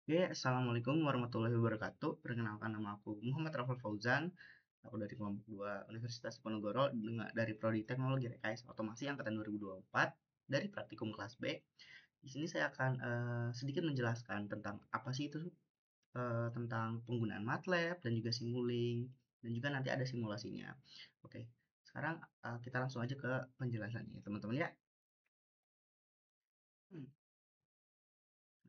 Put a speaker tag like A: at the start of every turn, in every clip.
A: Oke, Assalamualaikum warahmatullahi wabarakatuh. Perkenalkan nama aku Muhammad Raffal Fauzan. Aku dari kelompok 2 Universitas Diponegoro dari Prodi Teknologi Rekayasa Otomasi angkatan 2024 dari praktikum kelas B. Di sini saya akan sedikit menjelaskan tentang apa sih itu tentang penggunaan MATLAB dan juga Simulink dan juga nanti ada simulasinya. Oke, sekarang kita langsung aja ke penjelasannya, teman-teman ya. Hmm.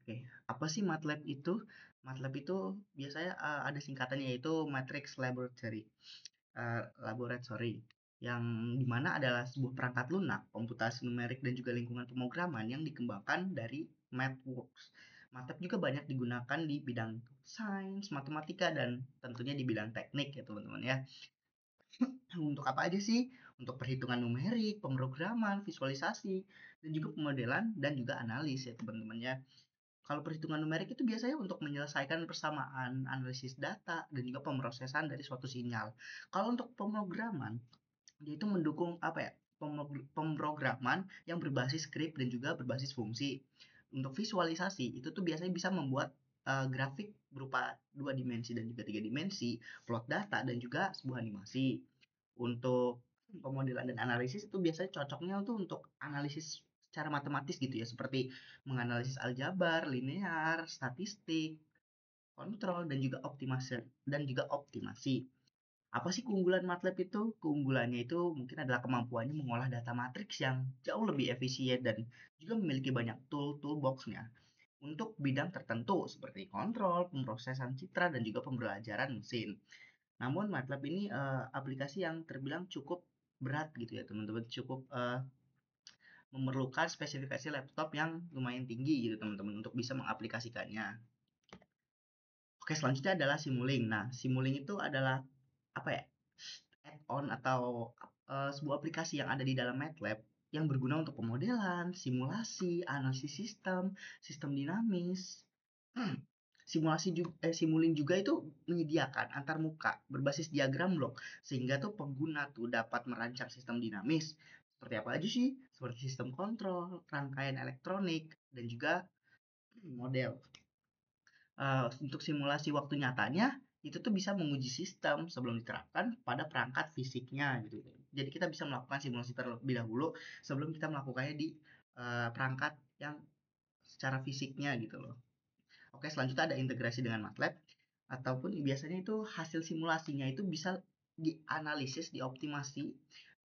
A: Oke, apa sih MATLAB itu? MATLAB itu biasanya ada singkatannya yaitu Matrix Laboratory, yang dimana adalah sebuah perangkat lunak, komputasi numerik dan juga lingkungan pemrograman yang dikembangkan dari MathWorks. MATLAB juga banyak digunakan di bidang sains, matematika, dan tentunya di bidang teknik ya teman-teman ya. Untuk apa aja sih? Untuk perhitungan numerik, pemrograman, visualisasi, dan juga pemodelan dan juga analis ya teman-teman ya. Kalau perhitungan numerik itu biasanya untuk menyelesaikan persamaan, analisis data, dan juga pemrosesan dari suatu sinyal. Kalau untuk pemrograman, dia itu mendukung apa ya? Pemrograman yang berbasis skrip dan juga berbasis fungsi. Untuk visualisasi, itu tuh biasanya bisa membuat grafik berupa dua dimensi dan juga tiga dimensi, plot data, dan juga sebuah animasi. Untuk pemodelan dan analisis itu biasanya cocoknya tuh untuk analisis secara matematis gitu ya, seperti menganalisis aljabar, linear, statistik, kontrol, dan juga optimasi. Apa sih keunggulan MATLAB itu? Keunggulannya itu mungkin adalah kemampuannya mengolah data matriks yang jauh lebih efisien dan juga memiliki banyak toolboxnya untuk bidang tertentu seperti kontrol, pemrosesan citra, dan juga pembelajaran mesin. Namun MATLAB ini aplikasi yang terbilang cukup berat gitu ya teman-teman, cukup memerlukan spesifikasi laptop yang lumayan tinggi gitu teman-teman untuk bisa mengaplikasikannya. Oke, selanjutnya adalah Simulink. Nah, Simulink itu adalah apa ya? Add-on atau sebuah aplikasi yang ada di dalam MATLAB yang berguna untuk pemodelan, simulasi, analisis sistem, sistem dinamis. Simulink juga itu menyediakan antarmuka berbasis diagram blok sehingga tuh pengguna tuh dapat merancang sistem dinamis. Seperti apa aja sih? Seperti sistem kontrol, rangkaian elektronik, dan juga model. Untuk simulasi waktu nyatanya itu tuh bisa menguji sistem sebelum diterapkan pada perangkat fisiknya gitu. Jadi kita bisa melakukan simulasi terlebih dahulu sebelum kita melakukannya di perangkat yang secara fisiknya gitu loh. Oke, selanjutnya ada integrasi dengan MATLAB ataupun biasanya itu hasil simulasinya itu bisa dianalisis, dioptimasi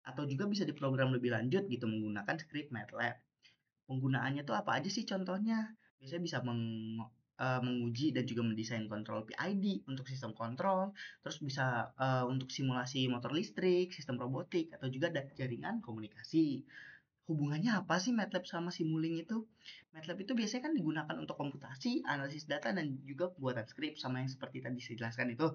A: atau juga bisa diprogram lebih lanjut gitu menggunakan script MATLAB. Penggunaannya tuh apa aja sih contohnya? Biasanya bisa menguji dan juga mendesain kontrol PID untuk sistem kontrol, terus bisa untuk simulasi motor listrik, sistem robotik, atau juga jaringan komunikasi. Hubungannya apa sih MATLAB sama Simulink itu? MATLAB itu biasanya kan digunakan untuk komputasi, analisis data, dan juga pembuatan skrip sama yang seperti tadi saya jelaskan itu.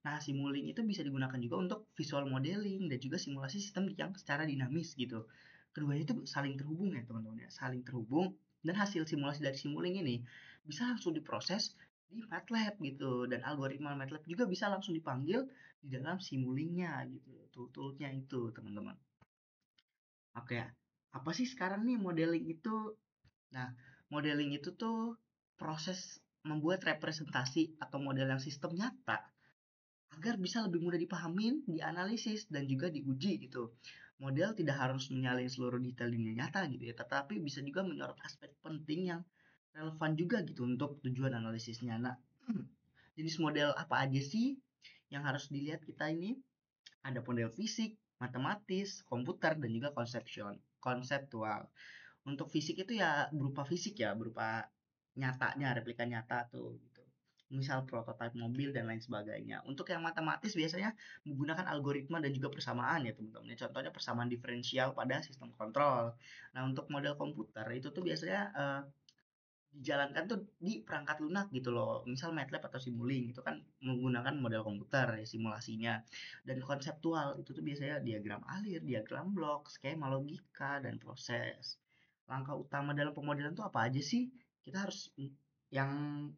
A: Nah, Simulink itu bisa digunakan juga untuk visual modeling dan juga simulasi sistem yang secara dinamis gitu. Keduanya itu saling terhubung ya teman-teman ya, saling terhubung dan hasil simulasi dari Simulink ini bisa langsung diproses di MATLAB gitu dan algoritma MATLAB juga bisa langsung dipanggil di dalam Simulinknya gitu. Toolnya itu teman-teman. Oke, apa sih sekarang nih modeling itu? Nah, modeling itu tuh proses membuat representasi atau model yang sistem nyata agar bisa lebih mudah dipahamin, dianalisis, dan juga diuji gitu. Model tidak harus menyalin seluruh detail dunia nyata gitu ya, tetapi bisa juga menyorot aspek penting yang relevan juga gitu untuk tujuan analisisnya. Nah, jenis model apa aja sih yang harus dilihat kita ini? Ada model fisik, matematis, komputer, dan juga konseptual. Untuk fisik itu ya berupa fisik ya, berupa nyatanya, replika nyata tuh gitu. Misal prototipe mobil dan lain sebagainya. Untuk yang matematis biasanya menggunakan algoritma dan juga persamaan ya teman-teman. Contohnya persamaan diferensial pada sistem kontrol. Nah, untuk model komputer itu tuh biasanya dijalankan tuh di perangkat lunak gitu loh. Misal MATLAB atau Simulink itu kan menggunakan model komputer ya simulasinya. Dan konseptual itu tuh biasanya diagram alir, diagram blok, skema logika dan proses. Langkah utama dalam pemodelan tuh apa aja sih? Kita harus yang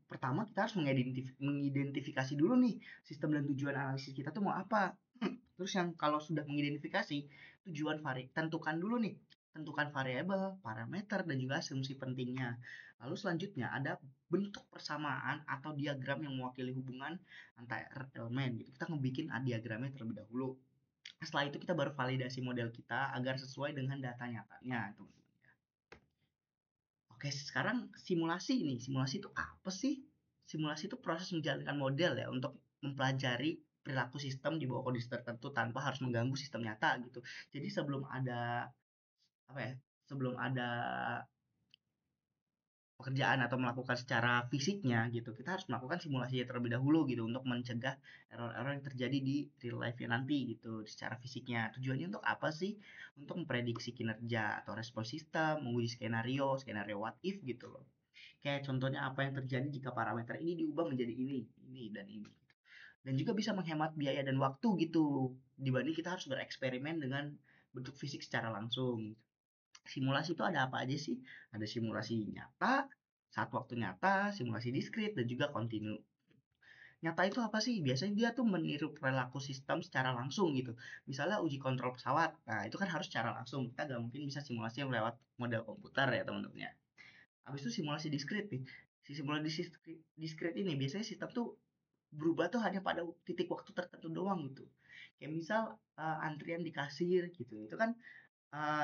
A: pertama kita harus mengidentifikasi dulu nih sistem dan tujuan analisis kita tuh mau apa. Terus yang kalau sudah mengidentifikasi tujuan tentukan dulu nih tentukan variabel, parameter, dan juga asumsi pentingnya. Lalu selanjutnya ada bentuk persamaan atau diagram yang mewakili hubungan antar elemen gitu. Kita ngebikin diagramnya terlebih dahulu. Setelah itu kita baru validasi model kita agar sesuai dengan data nyatanya, teman-teman. Oke, sekarang simulasi ini. Simulasi itu apa sih? Simulasi itu proses menjalankan model ya untuk mempelajari perilaku sistem di bawah kondisi tertentu tanpa harus mengganggu sistem nyata gitu. Jadi sebelum ada apa ya? Sebelum ada pekerjaan atau melakukan secara fisiknya gitu, kita harus melakukan simulasi terlebih dahulu gitu untuk mencegah error-error yang terjadi di real life-nya nanti gitu secara fisiknya. Tujuannya untuk apa sih? Untuk memprediksi kinerja atau respon sistem, menguji skenario, skenario what if gitu loh. Kayak contohnya apa yang terjadi jika parameter ini diubah menjadi ini dan ini. Dan juga bisa menghemat biaya dan waktu gitu dibanding kita harus bereksperimen dengan bentuk fisik secara langsung. Simulasi itu ada apa aja sih? Ada simulasi nyata, saat waktu nyata, simulasi diskrit, dan juga kontinu. Nyata itu apa sih? Biasanya dia tuh meniru perilaku sistem secara langsung gitu. Misalnya uji kontrol pesawat, nah itu kan harus secara langsung. Kita nggak mungkin bisa simulasi yang lewat model komputer ya teman-teman ya. Habis itu simulasi diskrit nih. Si simulasi diskrit ini biasanya sistem tuh berubah tuh hanya pada titik waktu tertentu doang gitu. Kayak misal antrian di kasir gitu. Itu kan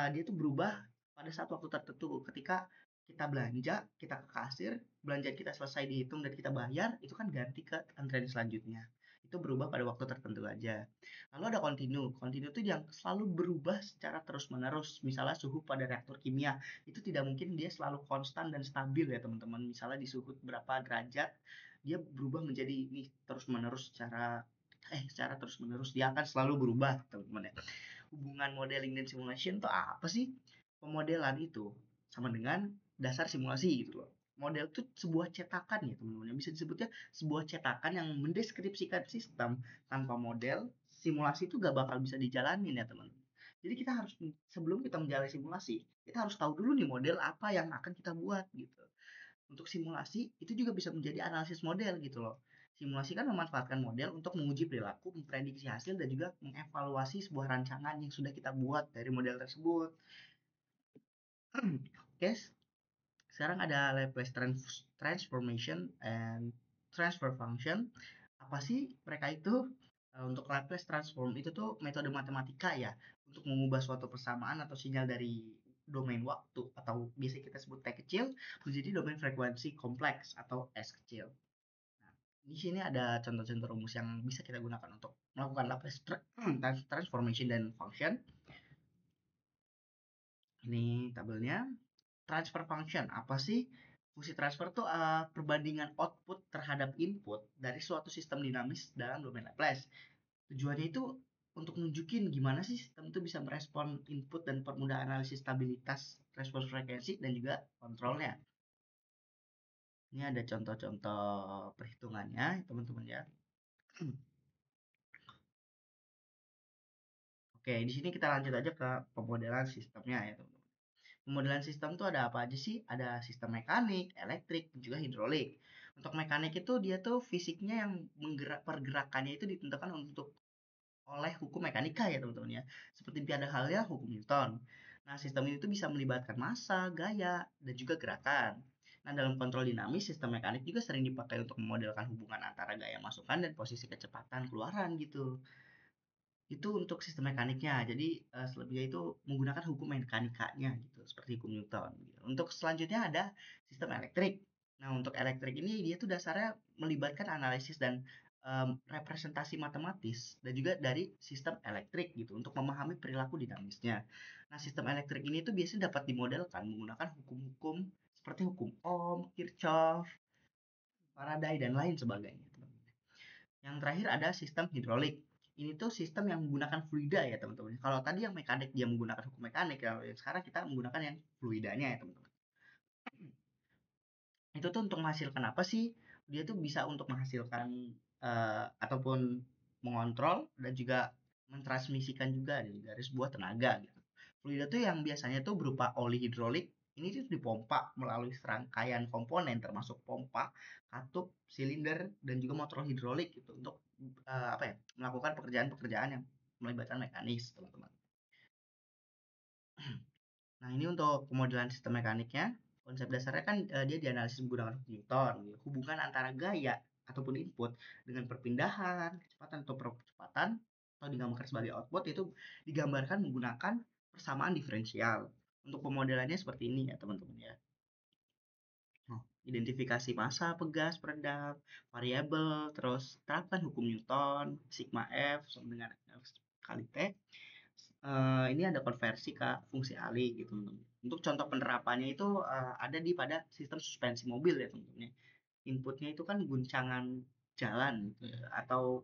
A: dia tuh berubah pada saat waktu tertentu. Ketika kita belanja, kita ke kasir, belanja kita selesai dihitung dan kita bayar, itu kan ganti ke antrian selanjutnya. Itu berubah pada waktu tertentu aja. Lalu ada kontinu. Kontinu itu yang selalu berubah secara terus-menerus. Misalnya suhu pada reaktor kimia, itu tidak mungkin dia selalu konstan dan stabil ya teman-teman. Misalnya di suhu berapa derajat, dia berubah menjadi ini terus-menerus secara terus-menerus dia akan selalu berubah teman-teman ya. Hubungan modeling dan simulation itu apa sih? Pemodelan itu sama dengan dasar simulasi gitu loh. Model itu sebuah cetakan ya teman-teman. Bisa disebutnya sebuah cetakan yang mendeskripsikan sistem. Tanpa model, simulasi itu gak bakal bisa dijalanin ya teman-teman. Jadi kita harus sebelum kita menjalani simulasi, kita harus tahu dulu nih model apa yang akan kita buat gitu. Untuk simulasi itu juga bisa menjadi analisis model gitu loh. Simulasi kan memanfaatkan model untuk menguji perilaku, memprediksi hasil, dan juga mengevaluasi sebuah rancangan yang sudah kita buat dari model tersebut. Oke, sekarang ada Laplace transformation and transfer function. Apa sih mereka itu? Untuk Laplace transform itu tuh metode matematika ya untuk mengubah suatu persamaan atau sinyal dari domain waktu atau biasa kita sebut T kecil menjadi domain frekuensi kompleks atau S kecil. Nah, di sini ada contoh-contoh rumus yang bisa kita gunakan untuk melakukan Laplace transformation dan function. Ini tabelnya. Transfer function apa sih? Fungsi transfer itu perbandingan output terhadap input dari suatu sistem dinamis dalam domain Laplace. Tujuannya itu untuk nunjukin gimana sih sistem itu bisa merespon input dan permudah analisis stabilitas, respons frekuensi, dan juga kontrolnya. Ini ada contoh-contoh perhitungannya, teman-teman ya. Oke, di sini kita lanjut aja ke pemodelan sistemnya ya, teman-teman. Pemodelan sistem tuh ada apa aja sih? Ada sistem mekanik, elektrik, dan juga hidrolik. Untuk mekanik itu dia tuh fisiknya yang pergerakannya itu ditentukan oleh hukum mekanika ya teman-teman ya. Seperti pada halnya hukum Newton. Nah, sistem ini tuh bisa melibatkan massa, gaya, dan juga gerakan. Nah, dalam kontrol dinamis, sistem mekanik juga sering dipakai untuk memodelkan hubungan antara gaya masukan dan posisi kecepatan keluaran gitu. Itu untuk sistem mekaniknya. Jadi selebihnya itu menggunakan hukum mekanikanya gitu, seperti hukum Newton. Gitu. Untuk selanjutnya ada sistem elektrik. Nah, untuk elektrik ini dia tuh dasarnya melibatkan analisis dan representasi matematis dan juga dari sistem elektrik gitu untuk memahami perilaku dinamisnya. Nah, sistem elektrik ini tuh biasanya dapat dimodelkan menggunakan hukum-hukum seperti hukum Ohm, Kirchhoff, Faraday dan lain sebagainya. Yang terakhir ada sistem hidrolik. Ini tuh sistem yang menggunakan fluida ya teman-teman. Kalau tadi yang mekanik dia menggunakan hukum mekanik, kalau yang sekarang kita menggunakan yang fluidanya ya teman-teman. Itu tuh untuk menghasilkan apa sih? Dia tuh bisa untuk menghasilkan ataupun mengontrol dan juga mentransmisikan juga dari sebuah tenaga gitu. Fluida tuh yang biasanya tuh berupa oli hidrolik. Ini tuh dipompa melalui serangkaian komponen termasuk pompa, katup, silinder, dan juga motor hidrolik gitu untuk apa ya melakukan pekerjaan-pekerjaan yang melibatkan mekanis teman-teman. Nah, ini untuk pemodelan sistem mekaniknya, konsep dasarnya kan dia dianalisis menggunakan Newton, hubungan antara gaya ataupun input dengan perpindahan, kecepatan atau percepatan, atau digambarkan sebagai output itu digambarkan menggunakan persamaan diferensial. Untuk pemodelannya seperti ini ya teman-teman ya. Oh, identifikasi massa, pegas, peredam, variabel, terus terapkan hukum Newton, sigma F sama dengan F kali T. Ini ada konversi ke fungsi alih gitu teman-teman. Untuk contoh penerapannya itu ada di pada sistem suspensi mobil ya teman-teman ya. Inputnya itu kan guncangan jalan gitu ya, atau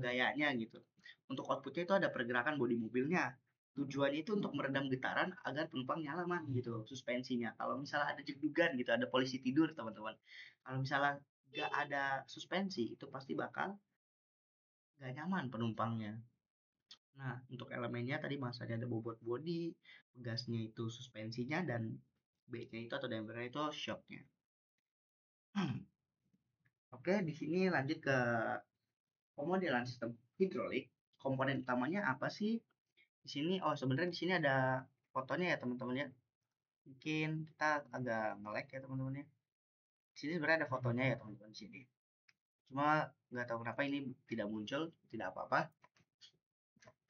A: gayanya gitu. Untuk outputnya itu ada pergerakan bodi mobilnya. Tujuannya itu untuk meredam getaran agar penumpang nyaman gitu suspensinya. Kalau misalnya ada jegdugan gitu, ada polisi tidur teman-teman. Kalau misalnya nggak ada suspensi itu pasti bakal nggak nyaman penumpangnya. Nah, untuk elemennya tadi masanya ada bobot bodi, gasnya itu suspensinya, dan B-nya itu atau dampernya itu shocknya. Oke, di sini lanjut ke pemodelan sistem hidrolik. Komponen utamanya apa sih? Di sini, oh sebenarnya di sini ada fotonya ya teman-teman ya. Mungkin kita agak nge-lag ya teman-teman ya. Di sini sebenarnya ada fotonya ya teman-teman di sini. Cuma nggak tahu kenapa ini tidak muncul, tidak apa-apa.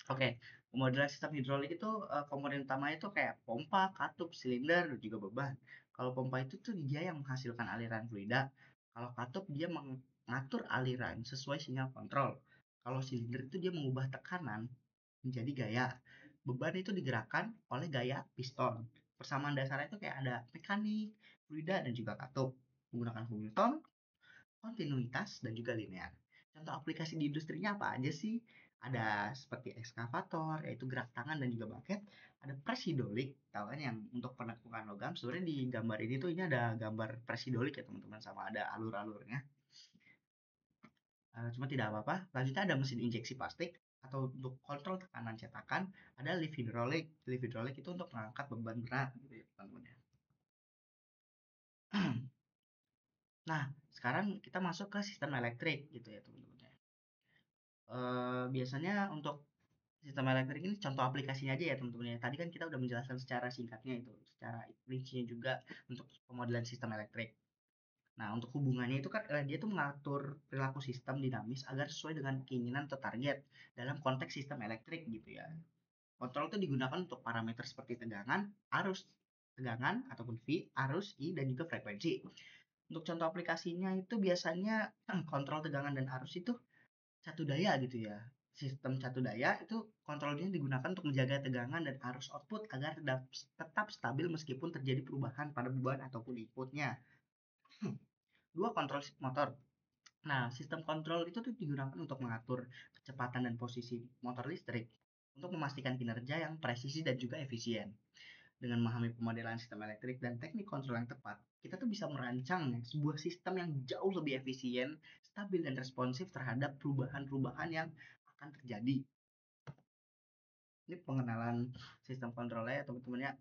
A: Oke, pemodelan sistem hidrolik itu komponen utamanya itu kayak pompa, katup, silinder, dan juga beban. Kalau pompa itu tuh dia yang menghasilkan aliran fluida. Kalau katup dia mengatur aliran sesuai sinyal kontrol. Kalau silinder itu dia mengubah tekanan menjadi gaya. Beban itu digerakkan oleh gaya piston. Persamaan dasarnya itu kayak ada mekanik, fluida, dan juga katup. Menggunakan Newton, kontinuitas, dan juga linear. Contoh aplikasi di industrinya apa aja sih? Ada seperti ekskavator, yaitu gerak tangan dan juga bucket. Ada press hydraulic, tahu kan yang untuk penekukan logam. Sebenarnya di gambar ini tuh ini ada gambar press hydraulic ya teman-teman, sama ada alur-alurnya. Cuma tidak apa-apa. Lanjutnya ada mesin injeksi plastik atau untuk kontrol tekanan cetakan. Ada lift hydraulic. Lift hydraulic itu untuk mengangkat beban berat gitu ya teman-teman ya. Nah, sekarang kita masuk ke sistem elektrik gitu ya teman-teman ya. Biasanya untuk sistem elektrik ini contoh aplikasinya aja ya teman-teman ya. Tadi kan kita udah menjelaskan secara singkatnya itu, secara rincinya juga untuk pemodelan sistem elektrik. Nah, untuk hubungannya itu kan dia tuh mengatur perilaku sistem dinamis agar sesuai dengan keinginan atau target dalam konteks sistem elektrik gitu ya. Kontrol itu digunakan untuk parameter seperti tegangan, arus tegangan ataupun V, arus I, dan juga frekuensi. Untuk contoh aplikasinya itu biasanya kontrol tegangan dan arus itu satu daya gitu ya. Sistem satu daya itu kontrolnya digunakan untuk menjaga tegangan dan arus output agar tetap stabil meskipun terjadi perubahan pada beban ataupun inputnya. Dua, kontrol motor. Nah, sistem kontrol itu tuh digunakan untuk mengatur kecepatan dan posisi motor listrik untuk memastikan kinerja yang presisi dan juga efisien. Dengan memahami pemodelan sistem elektrik dan teknik kontrol yang tepat, kita tuh bisa merancang sebuah sistem yang jauh lebih efisien, stabil, dan responsif terhadap perubahan-perubahan yang akan terjadi. Ini pengenalan sistem kontrolnya ya teman-teman ya.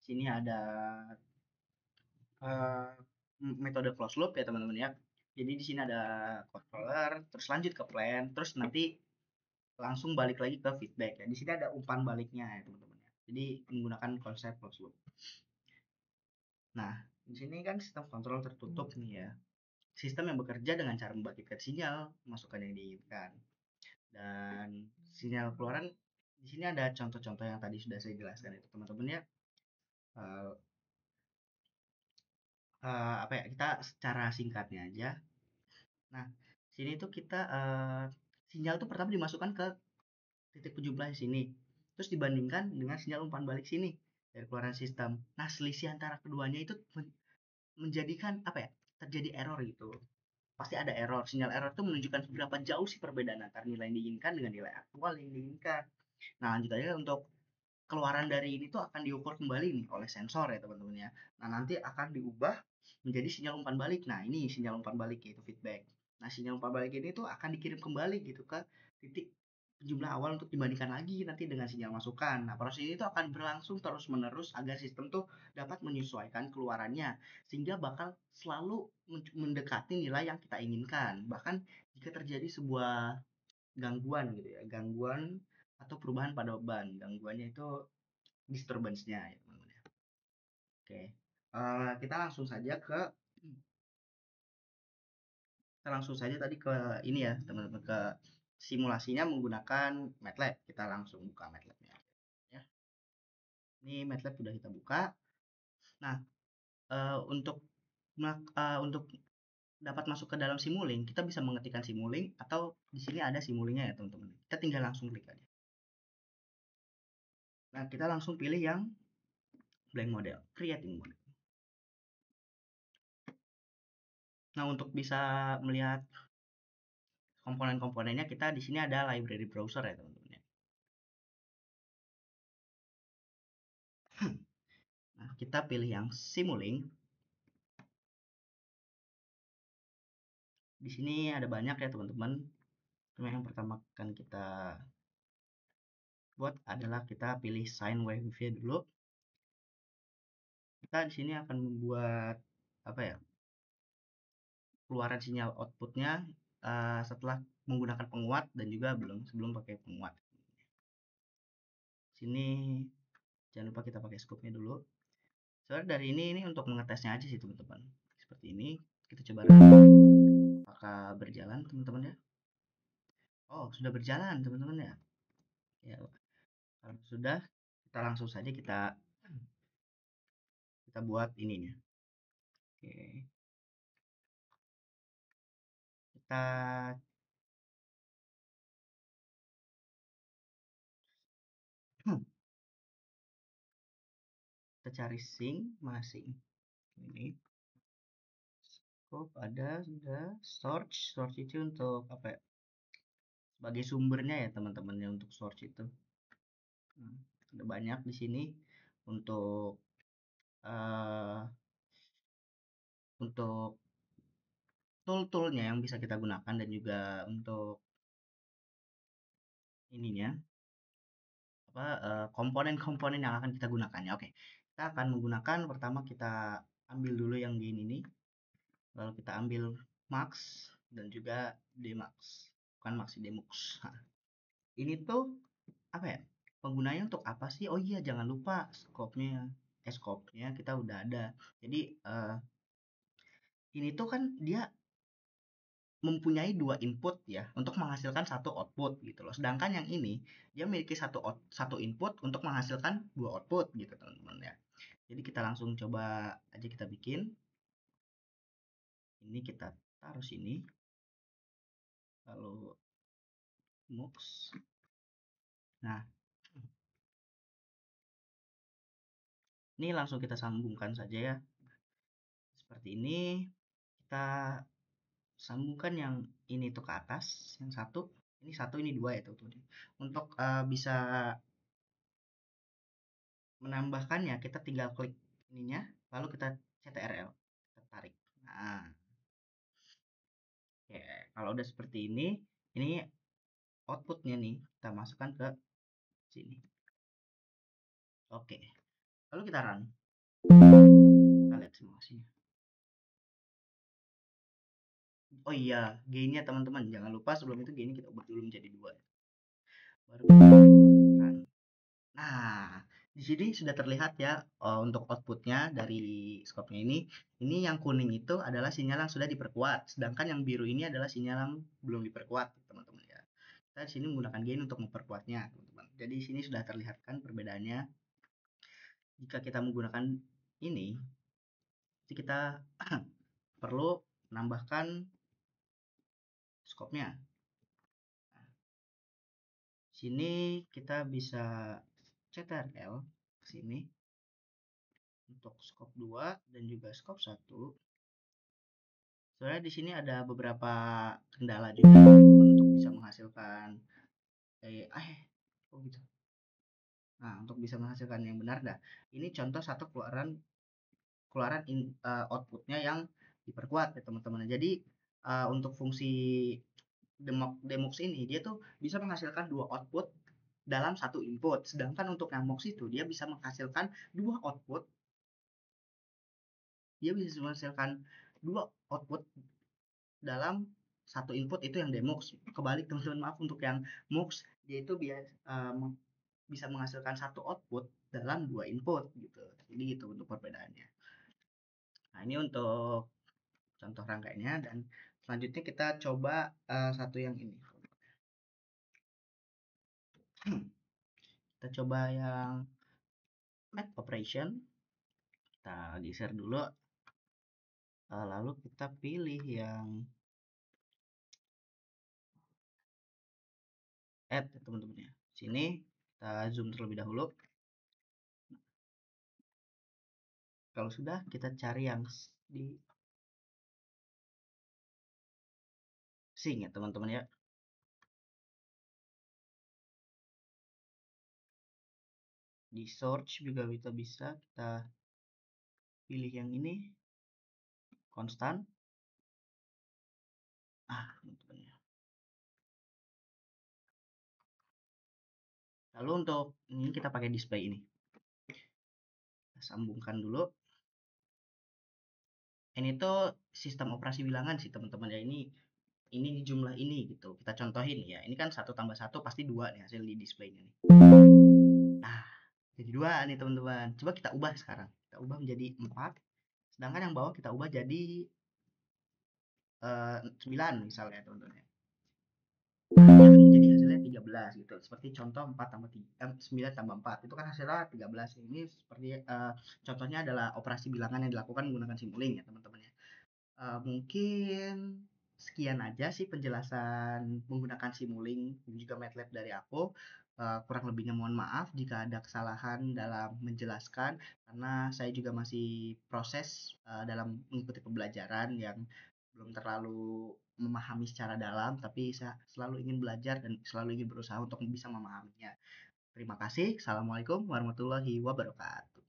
A: Sini ada uh, metode closed loop ya teman-teman ya. Jadi di sini ada controller, terus lanjut ke plan, terus nanti langsung balik lagi ke feedback ya. Di sini ada umpan baliknya ya teman-teman ya. Jadi menggunakan konsep closed loop. Nah, di sini kan sistem kontrol tertutup nih ya. Sistem yang bekerja dengan cara membangkitkan sinyal, masukkan yang diinginkan. Dan sinyal keluaran di sini ada contoh-contoh yang tadi sudah saya jelaskan itu teman-teman ya. Uh, apa ya, kita secara singkatnya aja. Nah, sini tuh kita sinyal tuh pertama dimasukkan ke titik penjumlah di sini. Terus dibandingkan dengan sinyal umpan balik sini dari keluaran sistem. Nah, selisih antara keduanya itu menjadikan apa ya? Terjadi error gitu. Pasti ada error. Sinyal error itu menunjukkan seberapa jauh sih perbedaan antara nilai yang diinginkan dengan nilai aktual yang diinginkan. Nah, lanjut aja untuk keluaran dari ini tuh akan diukur kembali nih oleh sensor ya teman-teman ya. Nah, nanti akan diubah menjadi sinyal umpan balik. Nah, ini sinyal umpan balik yaitu feedback. Nah, sinyal umpan balik ini tuh akan dikirim kembali gitu ke titik jumlah awal untuk dibandingkan lagi nanti dengan sinyal masukan. Nah, proses ini tuh akan berlangsung terus-menerus agar sistem tuh dapat menyesuaikan keluarannya sehingga bakal selalu mendekati nilai yang kita inginkan. Bahkan jika terjadi sebuah gangguan gitu ya, gangguan atau perubahan pada beban. Gangguannya itu disturbance-nya ya teman-teman ya. Oke, kita langsung saja ke tadi ke ini ya teman-teman, ke simulasinya menggunakan MATLAB. Kita langsung buka MATLAB-nya ya. Ini MATLAB sudah kita buka. Nah, untuk dapat masuk ke dalam Simulink, kita bisa mengetikkan Simulink atau di sini ada Simulink-nya ya teman-teman. Kita tinggal langsung klik aja. Nah, kita langsung pilih yang blank model, creating model. Nah, untuk bisa melihat komponen-komponennya, kita di sini ada library browser ya teman-teman ya. Nah, kita pilih yang Simulink. Di sini ada banyak ya teman-teman. Cuma yang pertama akan kita buat adalah kita pilih sine wave dulu. Kita di sini akan membuat apa ya? Keluaran sinyal outputnya setelah menggunakan penguat dan juga sebelum pakai penguat. Sini jangan lupa kita pakai scope-nya dulu. Soalnya dari ini untuk mengetesnya aja sih teman-teman. Seperti ini kita coba apakah berjalan teman-teman ya. Oh, sudah berjalan teman-teman ya. Ya, kalau sudah kita langsung saja kita buat ininya. Oke. Kita kita cari sync, mana sync? Ini scope ada, sudah source itu untuk apa ya? Sebagai sumbernya ya teman-teman ya, untuk source itu. Ada banyak di sini untuk uh, untuk tool-toolnya yang bisa kita gunakan dan juga untuk ininya apa komponen-komponen yang akan kita gunakan ya. Oke, kita akan menggunakan pertama kita ambil dulu yang gain ini, lalu kita ambil max dan juga dmax, bukan max demux. Nah, ini tuh apa ya, penggunanya untuk apa sih? Oh iya, jangan lupa scope-nya kita udah ada. Jadi ini tuh kan dia mempunyai dua input ya untuk menghasilkan satu output gitu loh. Sedangkan yang ini dia memiliki satu input untuk menghasilkan dua output gitu teman-teman ya. Jadi kita langsung coba aja kita bikin. Ini kita taruh sini. Lalu mux. Nah, ini langsung kita sambungkan saja ya. Seperti ini. Kita sambungkan yang ini tuh ke atas, yang satu. Ini satu, ini dua ya tuh. Untuk bisa menambahkannya, kita tinggal klik ininya, lalu kita CTRL, kita tarik. Nah, oke, kalau udah seperti ini outputnya nih, kita masukkan ke sini. Oke, lalu kita run. Kita lihat simulasinya. Oh iya, gainnya teman-teman, jangan lupa sebelum itu gainnya kita ubah dulu menjadi 2. Baru run. Nah, di sini sudah terlihat ya untuk outputnya dari scope-nya ini. Ini yang kuning itu adalah sinyal yang sudah diperkuat, sedangkan yang biru ini adalah sinyal yang belum diperkuat, teman-teman ya. Kita di sini menggunakan gain untuk memperkuatnya, teman-teman. Jadi di sini sudah terlihatkan perbedaannya. Jika kita menggunakan ini, kita perlu menambahkan scope-nya. Nah, sini kita bisa CTRL ke sini untuk scope 2 dan juga scope 1. Soalnya di sini ada beberapa kendala juga untuk bisa menghasilkan oh gitu. Nah, untuk bisa menghasilkan yang benar dah. Ini contoh satu keluaran outputnya yang diperkuat ya teman-teman. Jadi untuk fungsi demux ini dia tuh bisa menghasilkan dua output dalam satu input. Sedangkan untuk yang mux itu dia bisa menghasilkan dua output. Dia bisa menghasilkan dua output dalam satu input, itu yang demux. Kebalik teman-teman, maaf, untuk yang mux dia itu bisa menghasilkan satu output dalam dua input gitu. Jadi itu untuk perbedaannya. Nah, ini untuk contoh rangkaiannya, dan selanjutnya kita coba satu yang ini. Kita coba yang math operation. Kita geser dulu, lalu kita pilih yang add ya teman-teman ya. Sini kita zoom terlebih dahulu. Kalau sudah, kita cari yang di sing ya teman-teman ya. Di search juga kita bisa, kita pilih yang ini, konstan. Teman-teman ya. Lalu untuk ini kita pakai display ini. Kita sambungkan dulu. Ini tuh sistem operasi bilangan sih teman-teman ya. Ini di jumlah ini gitu. Kita contohin ya. Ini kan 1 tambah 1 pasti 2 nih hasil di displaynya nih. Nah, jadi 2 nih teman-teman. Coba kita ubah sekarang. Kita ubah menjadi 4. Sedangkan yang bawah kita ubah jadi 9 misalnya teman-teman ya. Jadi hasilnya 13 gitu. Seperti contoh 4 tambah 3, 9 tambah 4. Itu kan hasilnya 13. Ini seperti contohnya adalah operasi bilangan yang dilakukan menggunakan Simulink ya teman-teman ya. Mungkin sekian aja sih penjelasan menggunakan Simulink dan juga MATLAB dari aku. Kurang lebihnya mohon maaf jika ada kesalahan dalam menjelaskan, karena saya juga masih proses dalam mengikuti pembelajaran yang belum terlalu memahami secara dalam, tapi saya selalu ingin belajar dan selalu ingin berusaha untuk bisa memahaminya. Terima kasih. Assalamualaikum warahmatullahi wabarakatuh.